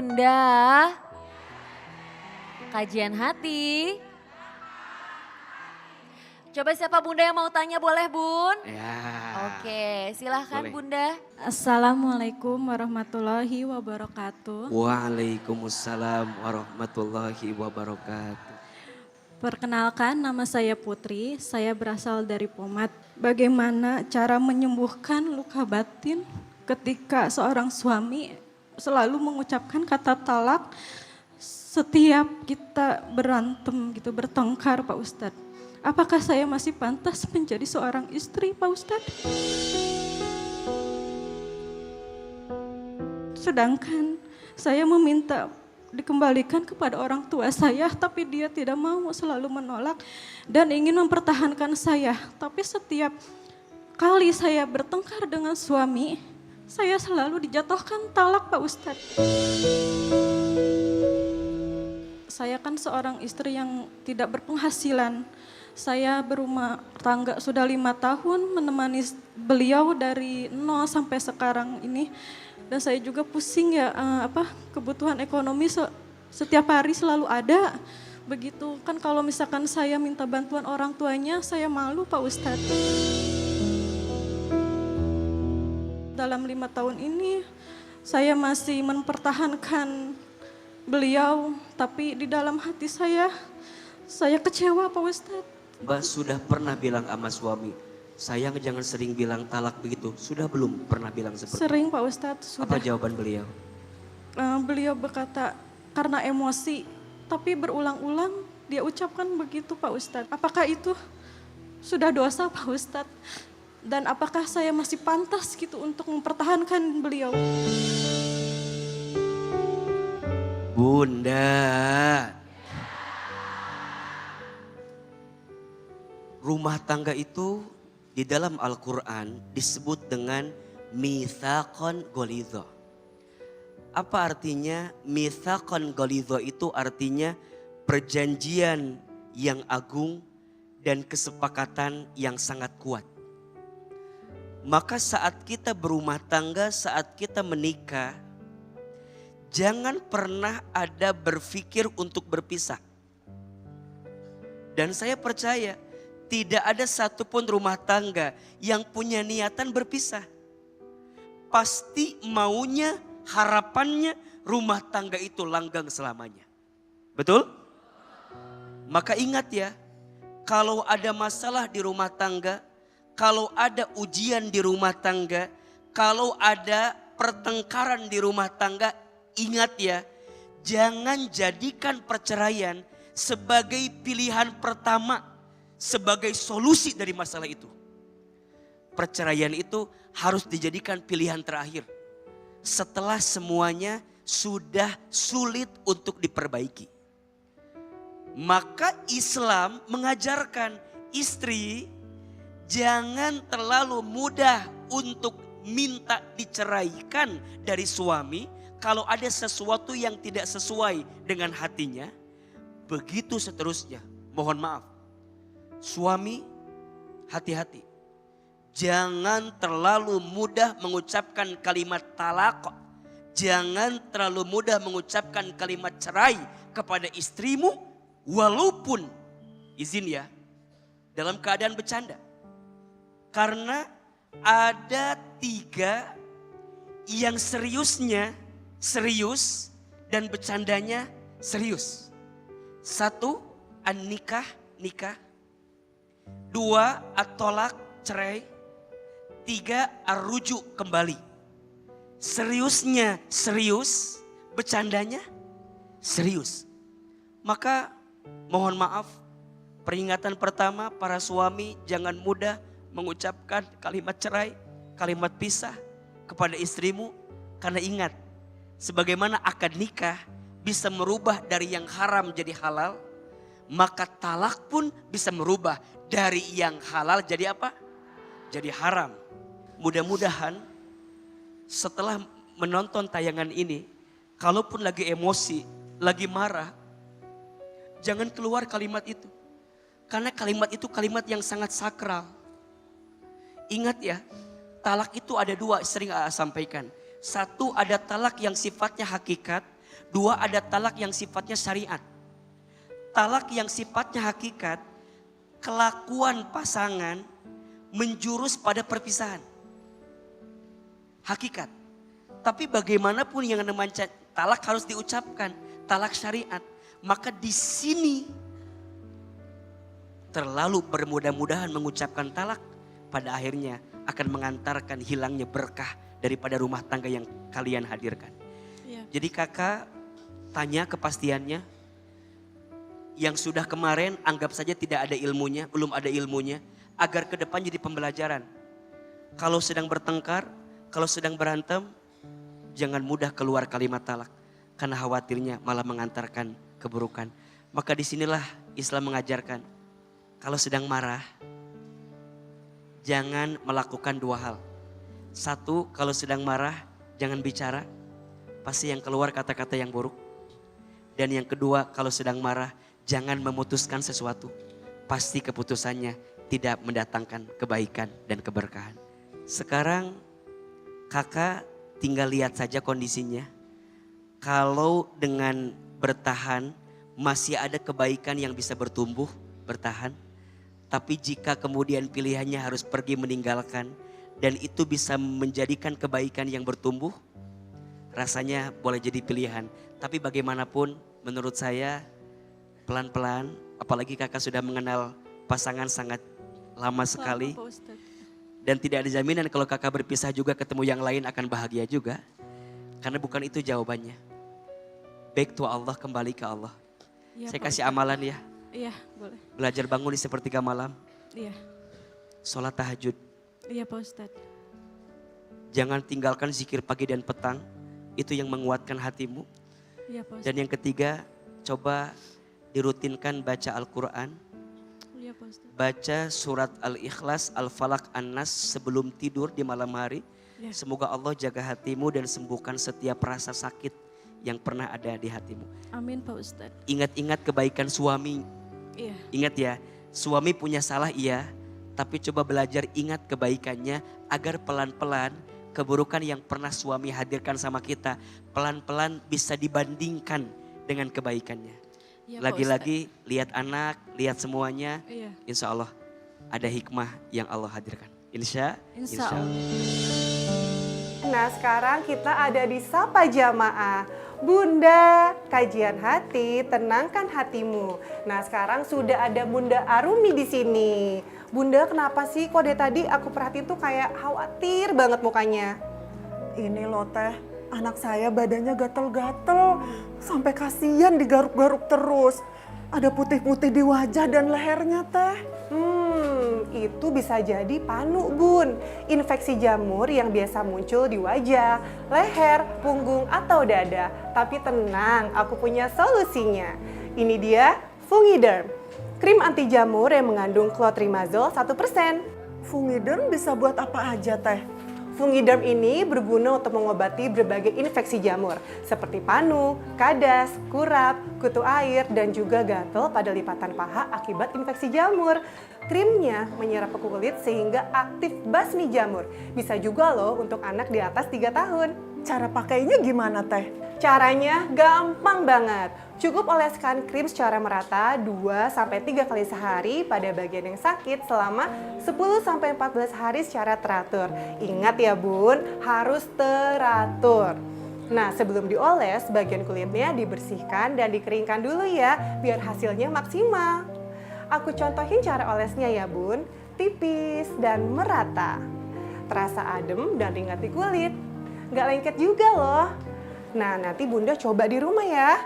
Bunda. Kajian hati. Coba siapa Bunda yang mau tanya boleh Bun? Ya. Oke, silahkan Boleh. Bunda. Assalamualaikum warahmatullahi wabarakatuh. Waalaikumsalam warahmatullahi wabarakatuh. Perkenalkan, nama saya Putri, saya berasal dari Pomat. Bagaimana cara menyembuhkan luka batin ketika seorang suami selalu mengucapkan kata talak setiap kita berantem gitu, bertengkar Pak Ustadz. Apakah saya masih pantas menjadi seorang istri Pak Ustadz? Sedangkan saya meminta dikembalikan kepada orang tua saya, tapi dia tidak mau, selalu menolak dan ingin mempertahankan saya. Tapi setiap kali saya bertengkar dengan suami, saya selalu dijatuhkan talak Pak Ustadz. Saya kan seorang istri yang tidak berpenghasilan. Saya berumah tangga sudah 5 tahun menemani beliau dari 0 sampai sekarang ini. Dan saya juga pusing ya, kebutuhan ekonomi setiap hari selalu ada. Begitu kan kalau misalkan saya minta bantuan orang tuanya, saya malu Pak Ustadz. Dalam 5 tahun ini saya masih mempertahankan beliau, tapi di dalam hati saya kecewa Pak Ustadz. Mbak sudah pernah bilang sama suami, sayang jangan sering bilang talak begitu. Sudah belum pernah bilang seperti itu? Sering Pak Ustadz, sudah. Apa jawaban beliau? Beliau berkata karena emosi, tapi berulang-ulang dia ucapkan begitu Pak Ustadz. Apakah itu sudah dosa Pak Ustadz? Dan apakah saya masih pantas gitu untuk mempertahankan beliau? Bunda, rumah tangga itu di dalam Al-Quran disebut dengan mitsaqan ghalidha. Apa artinya mitsaqan ghalidha? Itu artinya perjanjian yang agung dan kesepakatan yang sangat kuat. Maka saat kita berumah tangga, saat kita menikah, jangan pernah ada berpikir untuk berpisah. Dan saya percaya tidak ada satupun rumah tangga yang punya niatan berpisah. Pasti maunya, harapannya rumah tangga itu langgeng selamanya. Betul? Maka ingat ya, kalau ada masalah di rumah tangga, kalau ada ujian di rumah tangga, kalau ada pertengkaran di rumah tangga, ingat ya, jangan jadikan perceraian sebagai pilihan pertama, sebagai solusi dari masalah itu. Perceraian itu harus dijadikan pilihan terakhir. Setelah semuanya sudah sulit untuk diperbaiki. Maka Islam mengajarkan istri jangan terlalu mudah untuk minta diceraikan dari suami kalau ada sesuatu yang tidak sesuai dengan hatinya. Begitu seterusnya. Mohon maaf. Suami, hati-hati. Jangan terlalu mudah mengucapkan kalimat talak. Jangan terlalu mudah mengucapkan kalimat cerai kepada istrimu. Walaupun, izin ya, dalam keadaan bercanda. Karena ada 3 yang seriusnya serius dan bercandanya serius. 1, an-nikah, nikah. 2, at-tolak, cerai. 3, ar-rujuk, kembali. Seriusnya serius, bercandanya serius. Maka mohon maaf, peringatan pertama para suami jangan mudah mengucapkan kalimat cerai, kalimat pisah kepada istrimu. Karena ingat, sebagaimana akad nikah bisa merubah dari yang haram jadi halal, maka talak pun bisa merubah dari yang halal jadi apa? Jadi haram. Mudah-mudahan setelah menonton tayangan ini, kalaupun lagi emosi, lagi marah, jangan keluar kalimat itu. Karena kalimat itu kalimat yang sangat sakral. Ingat ya, talak itu ada 2, sering sampaikan. 1 ada talak yang sifatnya hakikat, Dua, ada talak yang sifatnya syariat. Talak yang sifatnya hakikat, kelakuan pasangan menjurus pada perpisahan. Hakikat. Tapi bagaimanapun yang namanya talak harus diucapkan, talak syariat. Maka di sini terlalu bermudah-mudahan mengucapkan talak, pada akhirnya akan mengantarkan hilangnya berkah daripada rumah tangga yang kalian hadirkan. Iya. Jadi kakak tanya kepastiannya. Yang sudah kemarin anggap saja tidak ada ilmunya, belum ada ilmunya. Agar ke depan jadi pembelajaran. Kalau sedang bertengkar, kalau sedang berantem, jangan mudah keluar kalimat talak. Karena khawatirnya malah mengantarkan keburukan. Maka disinilah Islam mengajarkan. Kalau sedang marah, jangan melakukan dua hal. Satu, kalau sedang marah, jangan bicara. Pasti yang keluar kata-kata yang buruk. Dan yang kedua, kalau sedang marah, jangan memutuskan sesuatu. Pasti keputusannya tidak mendatangkan kebaikan dan keberkahan. Sekarang kakak tinggal lihat saja kondisinya. Kalau dengan bertahan masih ada kebaikan yang bisa bertumbuh, bertahan. Tapi jika kemudian pilihannya harus pergi meninggalkan dan itu bisa menjadikan kebaikan yang bertumbuh, rasanya boleh jadi pilihan. Tapi bagaimanapun menurut saya pelan-pelan, apalagi kakak sudah mengenal pasangan sangat lama sekali. Pak Ustadz. Dan tidak ada jaminan kalau kakak berpisah juga ketemu yang lain akan bahagia juga. Karena bukan itu jawabannya. Back to Allah, kembali ke Allah. Iya, Saya Pak kasih Ustadz. amalan ya. Iya, boleh. Belajar bangun di sepertiga malam. Iya. Sholat tahajud. Iya, Pak Ustadz. Jangan tinggalkan zikir pagi dan petang. Itu yang menguatkan hatimu. Iya, Pak Ustadz. Dan yang ketiga, coba dirutinkan baca Al-Quran. Iya, Pak Ustadz. Baca surat Al-Ikhlas, Al-Falaq, An-Nas sebelum tidur di malam hari. Ya. Semoga Allah jaga hatimu dan sembuhkan setiap rasa sakit yang pernah ada di hatimu. Amin, Pak Ustadz. Ingat-ingat kebaikan suami. Iya. Ingat ya, suami punya salah iya, tapi coba belajar ingat kebaikannya agar pelan-pelan keburukan yang pernah suami hadirkan sama kita pelan-pelan bisa dibandingkan dengan kebaikannya. Iya, Pak Lagi-lagi lihat anak, lihat semuanya, Ustadz. Iya. insya Allah ada hikmah yang Allah hadirkan. Insya Insya Allah. Nah sekarang kita ada di Sapa Jamaah. Bunda, kajian hati, tenangkan hatimu. Nah sekarang sudah ada Bunda Arumi di sini. Bunda kenapa sih kok dari tadi aku perhatiin tuh kayak khawatir banget mukanya? Ini loh teh, anak saya badannya gatel-gatel. Sampai kasihan digaruk-garuk terus. Ada putih-putih di wajah dan lehernya teh. Itu bisa jadi panu bun. Infeksi jamur yang biasa muncul di wajah, leher, punggung, atau dada. Tapi tenang, aku punya solusinya. Ini dia Fungiderm. Krim anti jamur yang mengandung clotrimazole 1%. Fungiderm bisa buat apa aja teh? Fungiderm ini berguna untuk mengobati berbagai infeksi jamur seperti panu, kadas, kurap, kutu air, dan juga gatal pada lipatan paha akibat infeksi jamur. Krimnya menyerap ke kulit sehingga aktif basmi jamur. Bisa juga loh untuk anak di atas 3 tahun. Cara pakainya gimana teh? Caranya gampang banget. Cukup oleskan krim secara merata 2-3 kali sehari pada bagian yang sakit selama 10-14 hari secara teratur. Ingat ya bun, harus teratur. Nah sebelum dioles, bagian kulitnya dibersihkan dan dikeringkan dulu ya, biar hasilnya maksimal. Aku contohin cara olesnya ya bun, tipis dan merata. Terasa adem dan ringan di kulit. Nggak lengket juga loh. Nah nanti bunda coba di rumah ya.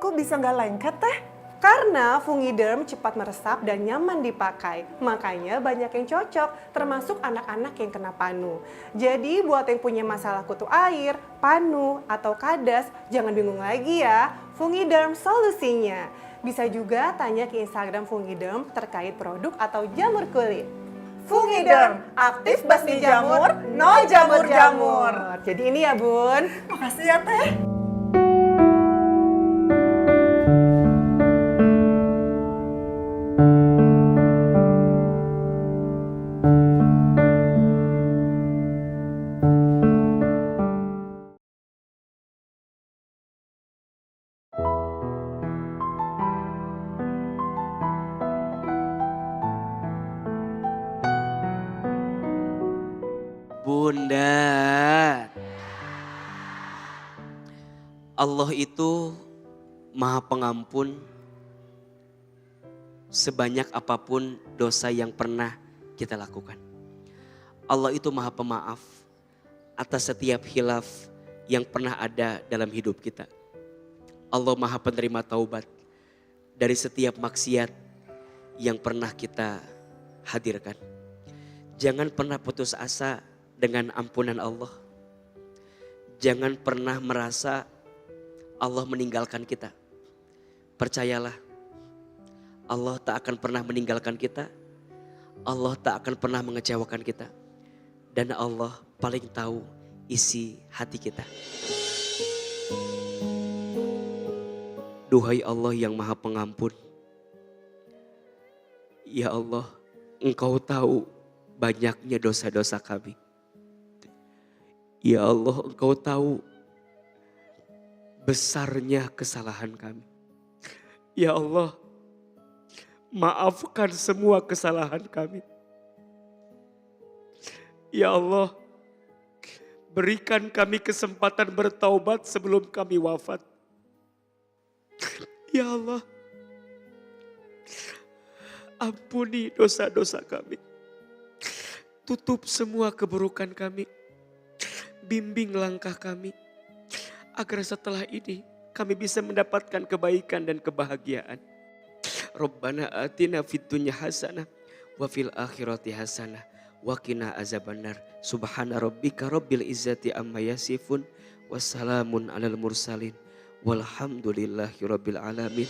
Kok bisa nggak lengket teh? Karena Fungiderm cepat meresap dan nyaman dipakai. Makanya banyak yang cocok, termasuk anak-anak yang kena panu. Jadi buat yang punya masalah kutu air, panu, atau kadas, jangan bingung lagi ya. Fungiderm solusinya. Bisa juga tanya ke Instagram Fungiderm terkait produk atau jamur kulit. Fungiderm, aktif basmi jamur, no jamur-jamur. Jadi ini ya bun. Makasih ya teh. Bunda. Allah itu Maha Pengampun sebanyak apapun dosa yang pernah kita lakukan. Allah itu Maha Pemaaf atas setiap hilaf yang pernah ada dalam hidup kita. Allah Maha Penerima Taubat dari setiap maksiat yang pernah kita hadirkan. Jangan pernah putus asa dengan ampunan Allah. Jangan pernah merasa Allah meninggalkan kita. Percayalah, Allah tak akan pernah meninggalkan kita. Allah tak akan pernah mengecewakan kita. Dan Allah paling tahu isi hati kita. Duhai Allah yang Maha Pengampun. Ya Allah, Engkau tahu banyaknya dosa-dosa kami. Ya Allah, Engkau tahu besarnya kesalahan kami. Ya Allah, maafkan semua kesalahan kami. Ya Allah, berikan kami kesempatan bertaubat sebelum kami wafat. Ya Allah, ampuni dosa-dosa kami. Tutup semua keburukan kami. Bimbing langkah kami. Agar setelah ini kami bisa mendapatkan kebaikan dan kebahagiaan. Rabbana atina fid dunya hasanah wa fil akhirati hasanah wa qina azabannar. Subhana rabbika rabbil izzati amma yasifun wassalamun alal mursalin walhamdulillahi rabbil alamin.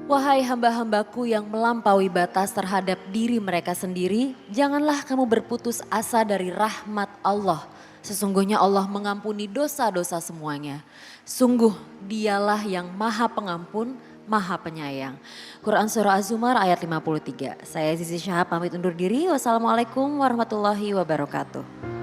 Wahai hamba-hambaku yang melampaui batas terhadap diri mereka sendiri, janganlah kamu berputus asa dari rahmat Allah. Sesungguhnya Allah mengampuni dosa-dosa semuanya. Sungguh dialah yang Maha Pengampun, Maha Penyayang. Quran Surah Az-Zumar ayat 53. Saya Zizi Syahab pamit undur diri. Wassalamualaikum warahmatullahi wabarakatuh.